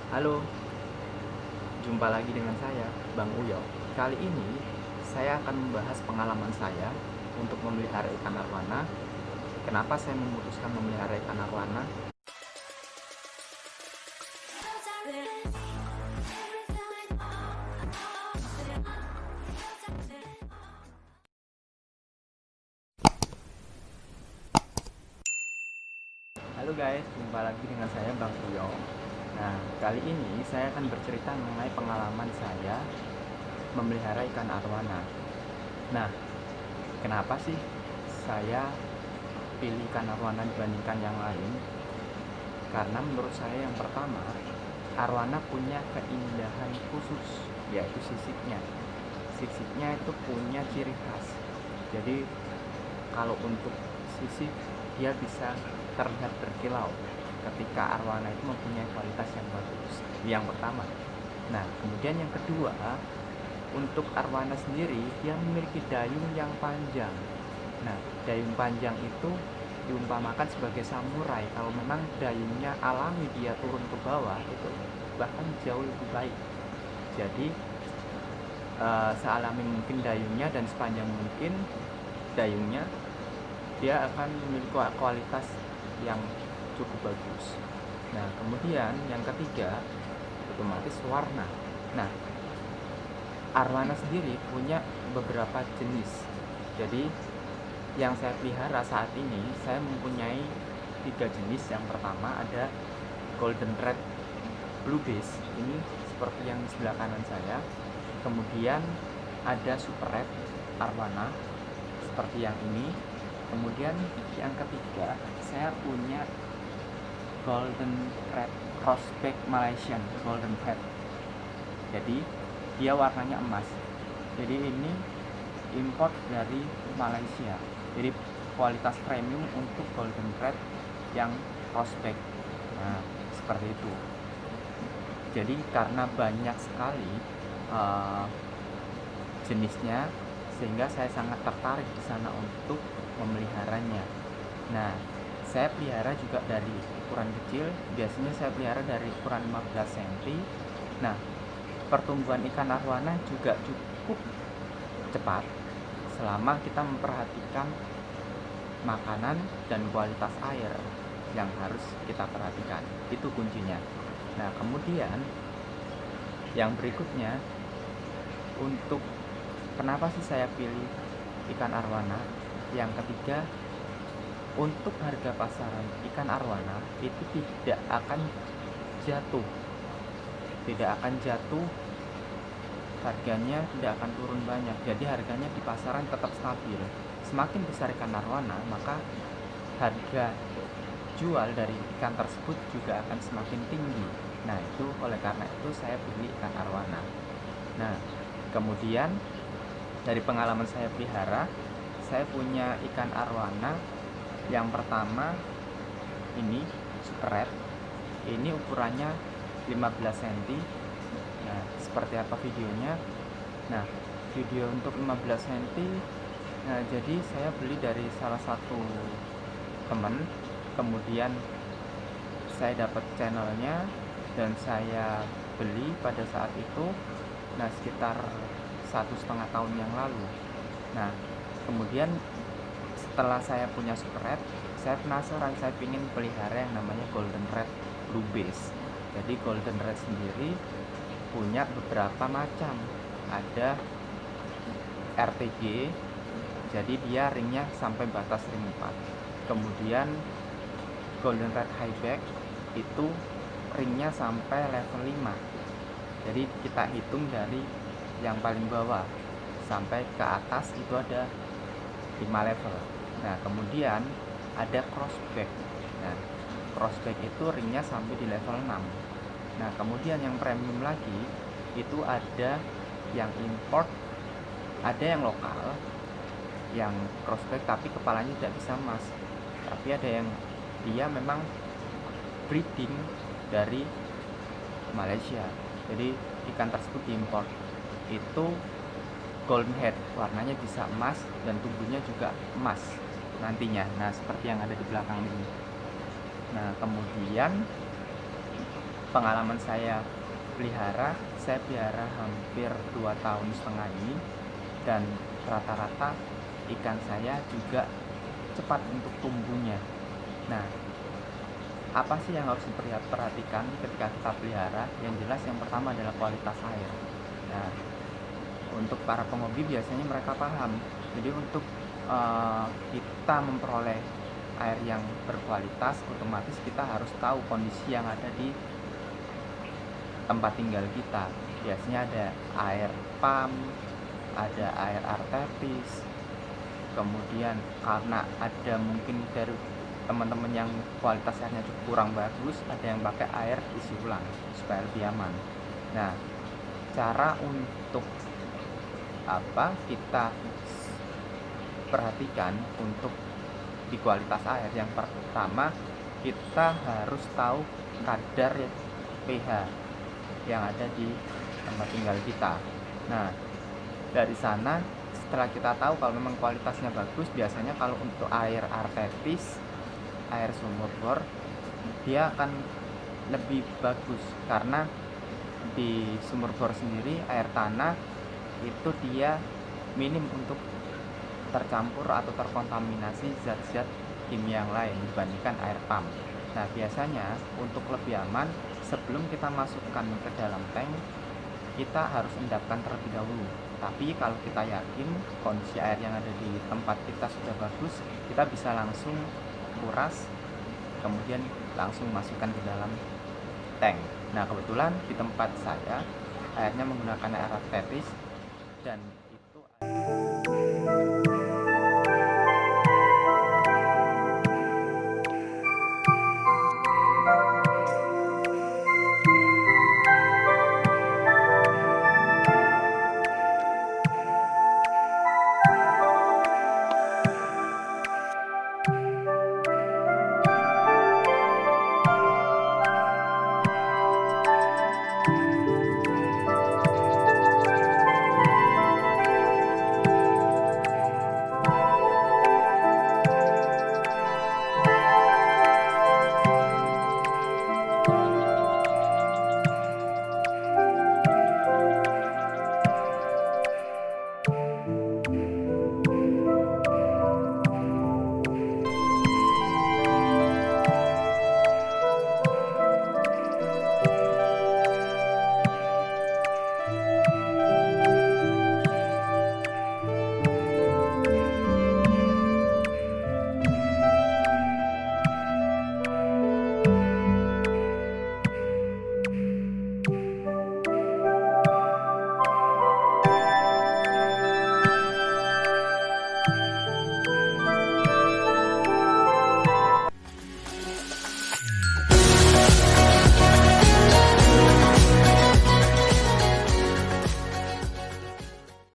Halo, jumpa lagi dengan saya, Bang Uyo. Kali ini saya akan membahas pengalaman saya untuk memelihara ikan arwana. Kenapa saya memutuskan memelihara ikan arwana? Halo guys, jumpa lagi dengan saya, Bang Uyo. Nah, kali ini saya akan bercerita mengenai pengalaman saya memelihara ikan arwana. Nah, kenapa sih saya pilih ikan arwana dibandingkan yang lain? Karena menurut saya yang pertama, arwana punya keindahan khusus, yaitu sisiknya. Sisiknya itu punya ciri khas. Jadi kalau untuk sisik, dia bisa terlihat berkilau ketika arwana itu mempunyai kualitas yang bagus. Yang pertama. Nah, kemudian yang kedua, untuk arwana sendiri dia memiliki dayung yang panjang. Nah, dayung panjang itu diumpamakan sebagai samurai. Kalau memang dayungnya alami dia turun ke bawah, itu bahkan jauh lebih baik. Jadi sealami mungkin dayungnya dan sepanjang mungkin dayungnya, dia akan memiliki kualitas yang cukup bagus. Nah, kemudian yang ketiga, otomatis warna. Nah, arwana sendiri punya beberapa jenis. Jadi yang saya pelihara saat ini, saya mempunyai 3 jenis. Yang pertama ada golden red blue base, ini seperti yang di sebelah kanan saya. Kemudian ada super red arwana seperti yang ini. Kemudian yang ketiga, saya punya golden red crossback Malaysian golden red. Jadi dia warnanya emas. Jadi ini import dari Malaysia. Jadi kualitas premium untuk golden red yang crossback. Nah, seperti itu. Jadi karena banyak sekali jenisnya, sehingga saya sangat tertarik di sana untuk memeliharanya. Nah, saya pelihara juga dari ukuran kecil. Biasanya saya pelihara dari ukuran 15 cm. Nah, pertumbuhan ikan arwana juga cukup cepat selama kita memperhatikan makanan dan kualitas air yang harus kita perhatikan. Itu kuncinya. Nah, kemudian yang berikutnya, untuk kenapa sih saya pilih ikan arwana? Yang ketiga, untuk harga pasaran ikan arwana itu tidak akan jatuh. Tidak akan jatuh, harganya tidak akan turun banyak. Jadi harganya di pasaran tetap stabil. Semakin besar ikan arwana, maka harga jual dari ikan tersebut juga akan semakin tinggi. Nah, itu oleh karena itu saya pilih ikan arwana. Nah, kemudian dari pengalaman saya pelihara, saya punya ikan arwana. Yang pertama ini super red. Ini ukurannya 15 cm. Nah, seperti apa videonya? Nah, video untuk 15 cm. Nah, jadi saya beli dari salah satu teman. Kemudian saya dapat channelnya dan saya beli pada saat itu. Nah, sekitar 1,5 tahun yang lalu. Nah, kemudian setelah saya punya super red, saya penasaran, saya ingin pelihara yang namanya golden red blue base. Jadi golden red sendiri punya beberapa macam. Ada RTG, jadi dia ringnya sampai batas ring 4. Kemudian golden red highback itu ringnya sampai level 5. Jadi kita hitung dari yang paling bawah sampai ke atas itu ada 5 level. Nah, kemudian ada crossback. Nah, crossback itu ringnya sampai di level 6. Nah, kemudian yang premium lagi itu ada yang import, ada yang lokal, yang crossback tapi kepalanya tidak bisa emas. Tapi ada yang dia memang breeding dari Malaysia. Jadi ikan tersebut diimport. Itu golden head, warnanya bisa emas dan tubuhnya juga emas nantinya. Nah, seperti yang ada di belakang ini. Nah, kemudian pengalaman saya pelihara hampir 2,5 tahun ini, dan rata-rata ikan saya juga cepat untuk tumbuhnya. Nah, apa sih yang harus diperhatikan ketika kita pelihara? Yang jelas yang pertama adalah kualitas air. Nah, untuk para penghobi biasanya mereka paham. Jadi untuk kita memperoleh air yang berkualitas, otomatis kita harus tahu kondisi yang ada di tempat tinggal kita. Biasanya ada air pump, ada air artepis, kemudian karena ada mungkin dari teman-teman yang kualitas airnya cukup kurang bagus, ada yang pakai air isi ulang supaya lebih aman. Nah, cara untuk kita perhatikan untuk di kualitas air, yang pertama kita harus tahu kadar pH yang ada di tempat tinggal kita. Nah, dari sana setelah kita tahu kalau memang kualitasnya bagus, biasanya kalau untuk air artepis, air sumur bor, dia akan lebih bagus karena di sumur bor sendiri air tanah itu dia minim untuk tercampur atau terkontaminasi zat-zat kimia yang lain dibandingkan air pump. Nah, biasanya untuk lebih aman, sebelum kita masukkan ke dalam tank, kita harus endapkan terlebih dahulu. Tapi kalau kita yakin kondisi air yang ada di tempat kita sudah bagus, kita bisa langsung kuras, kemudian langsung masukkan ke dalam tank. Nah, kebetulan di tempat saya airnya menggunakan air artepis, dan